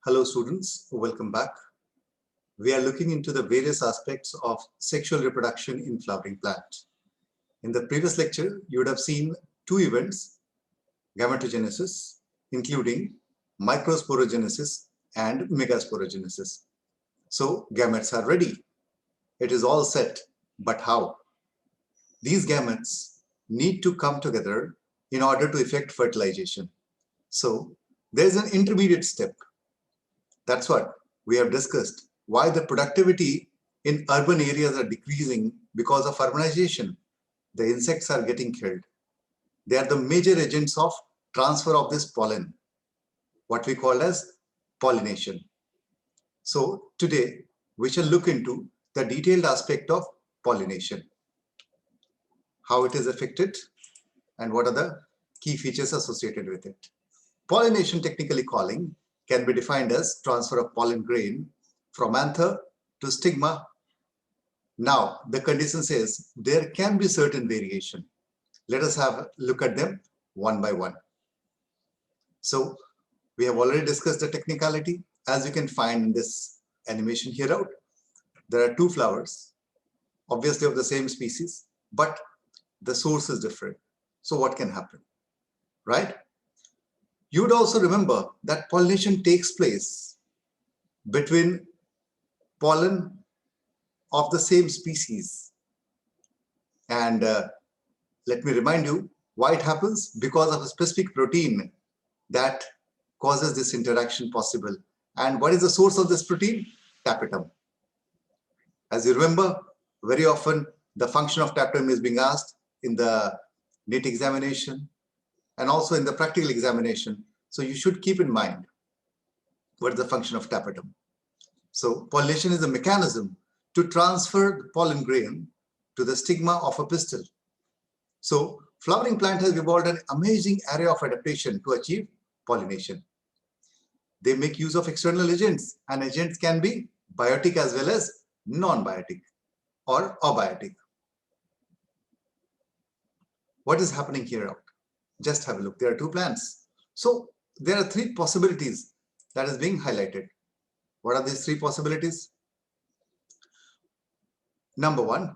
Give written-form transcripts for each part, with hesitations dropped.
Hello students, welcome back. We are looking into the various aspects of sexual reproduction in flowering plant. In the previous lecture, you would have seen two events, gametogenesis, including microsporogenesis and megasporogenesis. So gametes are ready. It is all set, but how? These gametes need to come together in order to effect fertilization. So there is an intermediate step. That's what we have discussed, why the productivity in urban areas are decreasing because of urbanization. The insects are getting killed. They are the major agents of transfer of this pollen, what we call as pollination. So today we shall look into the detailed aspect of pollination, how it is affected and what are the key features associated with it. Pollination, technically calling, can be defined as transfer of pollen grain from anther to stigma. Now, the condition says there can be certain variation. Let us have a look at them one by one. So, we have already discussed the technicality. As you can find in this animation here out, there are two flowers, obviously of the same species, but the source is different. So, what can happen, right? You would also remember that pollination takes place between pollen of the same species. And let me remind you why it happens, because of a specific protein that causes this interaction possible. And what is the source of this protein? Tapetum. As you remember, very often the function of tapetum is being asked in the NEET examination and also in the practical examination. So you should keep in mind what is the function of tapetum. So pollination is a mechanism to transfer the pollen grain to the stigma of a pistil. So flowering plant has evolved an amazing array of adaptation to achieve pollination. They make use of external agents, and agents can be biotic as well as non-biotic or abiotic. What is happening here out? Just have a look. There are two plants. So there are three possibilities that is being highlighted. What are these three possibilities? Number one,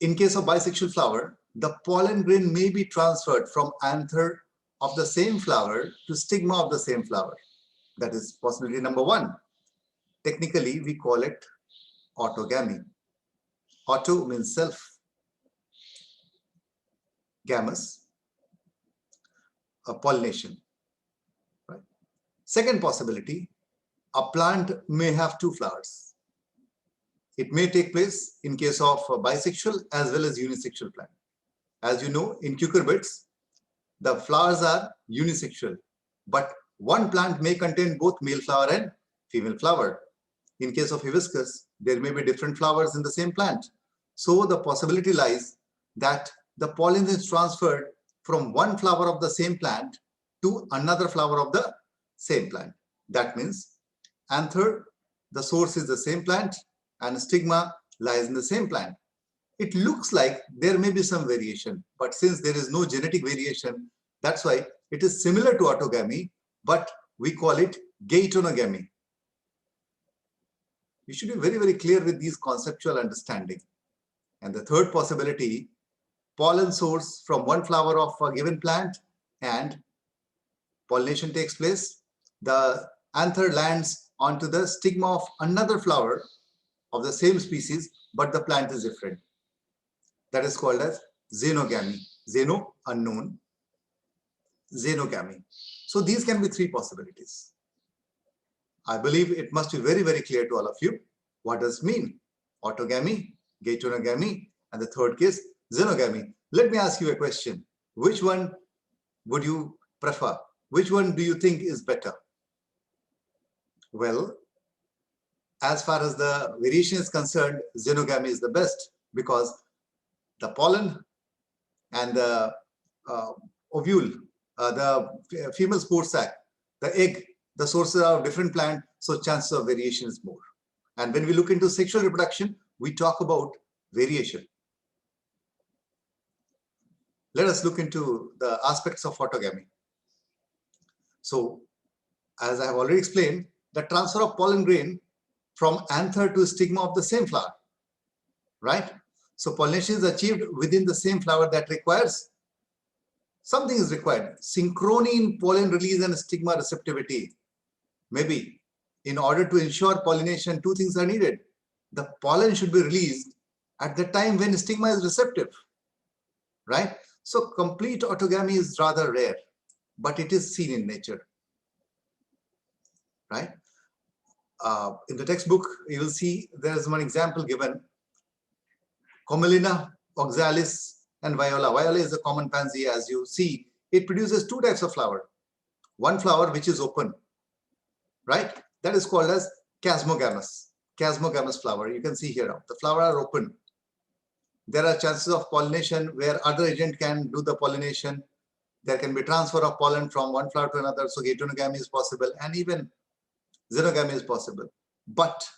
in case of bisexual flower, the pollen grain may be transferred from anther of the same flower to stigma of the same flower. That is possibility number one. Technically, we call it autogamy. Auto means self. Gamous, pollination. Right? Second possibility, a plant may have two flowers. It may take place in case of a bisexual as well as unisexual plant. As you know, in cucurbits, the flowers are unisexual, but one plant may contain both male flower and female flower. In case of hibiscus, there may be different flowers in the same plant. So the possibility lies that the pollen is transferred from one flower of the same plant to another flower of the same plant. That means anther, the source is the same plant, and stigma lies in the same plant. It looks like there may be some variation, but since there is no genetic variation, that's why it is similar to autogamy, but we call it Ganonagamy. You should be very, very clear with these conceptual understanding. And the third possibility, pollen source from one flower of a given plant and pollination takes place. The anther lands onto the stigma of another flower of the same species, but the plant is different. That is called as xenogamy. Xeno, unknown. Xenogamy. So these can be three possibilities. I believe it must be very, very clear to all of you. What does it mean? Autogamy, Ganonagamy, and the third case, xenogamy. Let me ask you a question. Which one would you prefer? Which one do you think is better? Well, as far as the variation is concerned, xenogamy is the best because the pollen and the ovule, the female spore sac, the egg, the sources are of different plant, so chances of variation is more. And when we look into sexual reproduction, we talk about variation. Let us look into the aspects of autogamy. So as I have already explained, the transfer of pollen grain from anther to stigma of the same flower, right? So pollination is achieved within the same flower. That requires, something is required, synchrony in pollen release and stigma receptivity. Maybe in order to ensure pollination, two things are needed. The pollen should be released at the time when stigma is receptive, right? So complete autogamy is rather rare, but it is seen in nature, right? In the textbook, you will see there is one example given. Commelina, oxalis, and viola. Viola is a common pansy. As you see, it produces two types of flower. One flower which is open, right? That is called as chasmogamous. Chasmogamous flower. You can see here, the flower are open. There are chances of pollination where other agent can do the pollination. There can be transfer of pollen from one flower to another. So Ganonagami is possible, and even Xenogamy is possible. But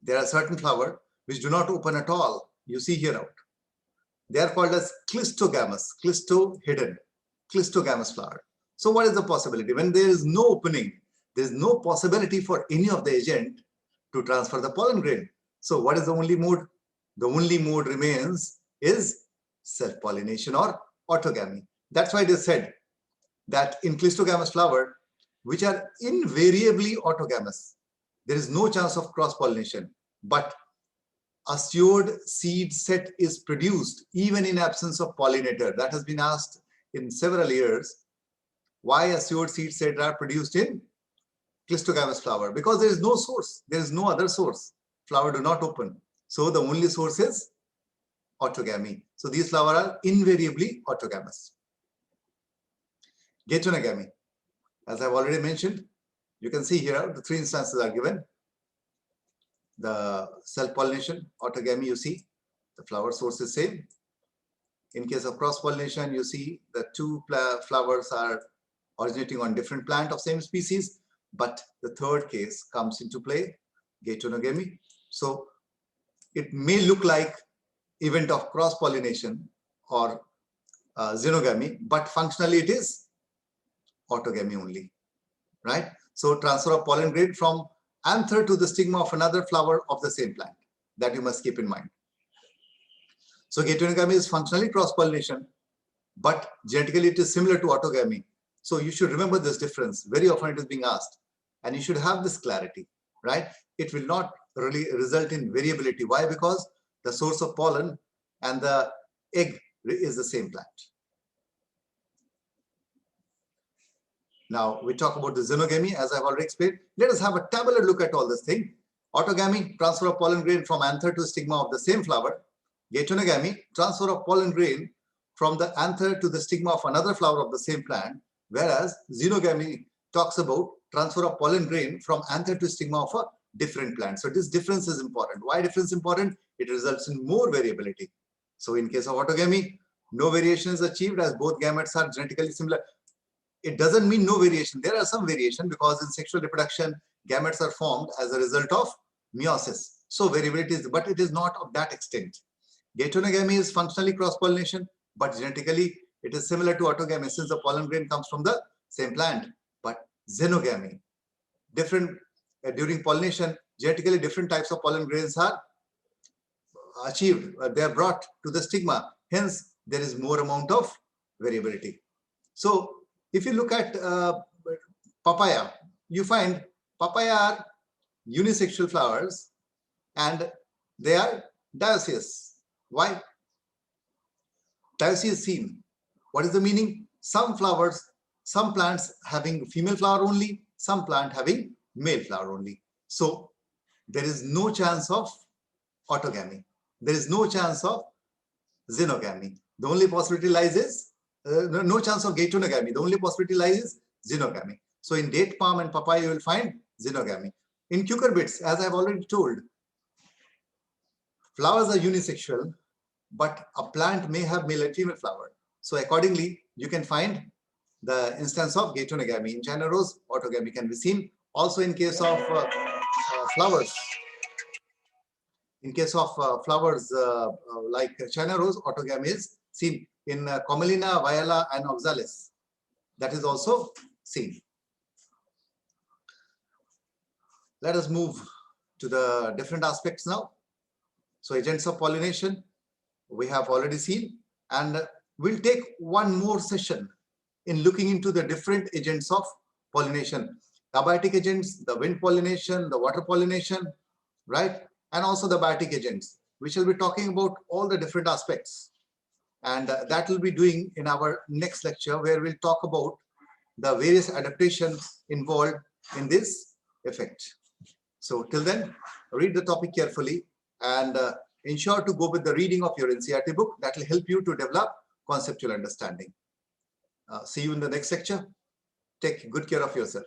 there are certain flowers which do not open at all. You see here out. They are called as clistogamous, clisto hidden, clistogamous flower. So what is the possibility? When there is no opening, there is no possibility for any of the agent to transfer the pollen grain. So what is the only mode? The only mode remains is self-pollination or autogamy. That's why it is said that in clistogamous flower, which are invariably autogamous, there is no chance of cross-pollination, but assured seed set is produced even in absence of pollinator. That has been asked in several years. Why assured seed set are produced in clistogamous flower? Because there is no source. There is no other source. Flower do not open. So the only source is autogamy. So these flowers are invariably autogamous. Ganonagamy. As I've already mentioned, you can see here the three instances are given. The self-pollination, autogamy, you see the flower source is same. In case of cross-pollination, you see the two flowers are originating on different plant of same species. But the third case comes into play, Ganonagamy. So it may look like event of cross-pollination or xenogamy, but functionally it is autogamy only, right? So transfer of pollen grain from anther to the stigma of another flower of the same plant. That you must keep in mind. So Ganonagamy is functionally cross-pollination, but genetically it is similar to autogamy. So you should remember this difference. Very often it is being asked, and you should have this clarity, right? It will not really result in variability. Why? Because the source of pollen and the egg is the same plant. Now we talk about the xenogamy, as I've already explained. Let us have a tabular look at all this thing. Autogamy, transfer of pollen grain from anther to stigma of the same flower. Ganonagamy, transfer of pollen grain from the anther to the stigma of another flower of the same plant. Whereas xenogamy talks about transfer of pollen grain from anther to stigma of a different plant. So this difference is important. Why difference important? It results in more variability. So in case of autogamy, no variation is achieved as both gametes are genetically similar. It doesn't mean no variation. There are some variation because in sexual reproduction, gametes are formed as a result of meiosis. So variability is, but it is not of that extent. Ganonagamy is functionally cross-pollination, but genetically it is similar to autogamy since the pollen grain comes from the same plant. But xenogamy, different during pollination, genetically different types of pollen grains are achieved. They are brought to the stigma. Hence, there is more amount of variability. So if you look at papaya, you find papaya are unisexual flowers and they are dioecious. Why? Dioecious seen. What is the meaning? Some flowers, some plants having female flower only, some plant having male flower only. So there is no chance of autogamy. There is no chance of xenogamy. The only possibility lies is no chance of Ganonagamy. The only possibility lies is xenogamy. So in date palm and papaya, you will find xenogamy. In cucurbits, as I have already told, flowers are unisexual, but a plant may have male and female flower. So accordingly, you can find the instance of Ganonagamy. In China rose, autogamy can be seen. Also in case of flowers, in case of flowers like China rose, autogamy is seen. In Commelina, viola, and oxalis, that is also seen. Let us move to the different aspects now. So agents of pollination, we have already seen, and we'll take one more session in looking into the different agents of pollination. Abiotic agents, the wind pollination, the water pollination, right? And also the biotic agents. We shall be talking about all the different aspects. And that will be doing in our next lecture, where we'll talk about the various adaptations involved in this effect. So till then, read the topic carefully and ensure to go with the reading of your NCERT book. That will help you to develop conceptual understanding. See you in the next lecture. Take good care of yourself.